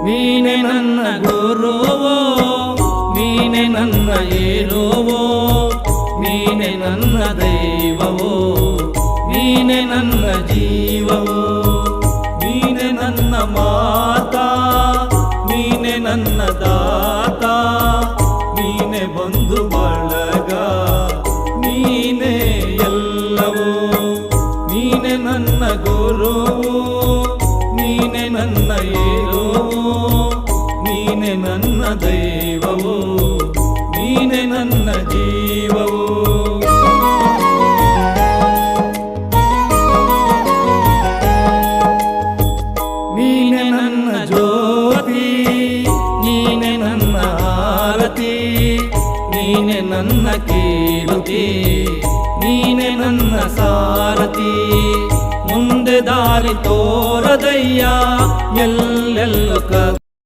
ನೀನೆ ನನ್ನ ಗುರುವೋ, ನೀನೆ ನನ್ನ ಏರುವೋ, ನೀನೆ ನನ್ನ ದೈವವೋ, ನೀನೆ ನನ್ನ ಜೀವವೋ, ನೀನೆ ನನ್ನ ಮಾತಾ, ನೀನೆ ನನ್ನ ದಾತ, ನೀನೆ ಬಂಧು ಬಳಗ, ನೀನೆ ಎಲ್ಲವೋ, ನೀನೆ ನನ್ನ ಗುರುವೋ, ನೀನೆ ನನ್ನ ಏರುವೋ, ನೀನೆ ನನ್ನ ದೈವವೋ, ನೀನೆ ನನ್ನ ಜೀವವೋ. ನೀನೆ ನನ್ನ ಜ್ಯೋತಿ, ನೀನೆ ನನ್ನ ಆರತಿ, ನೀನೆ ನನ್ನ ಕೀರ್ತಿ, ನೀನೆ ನನ್ನ ಸಾರಥಿ. ಮುಂದೆ ದಾರಿ ತೋರದಯ್ಯ ಎಲ್ಲೆಲ್ಲೂ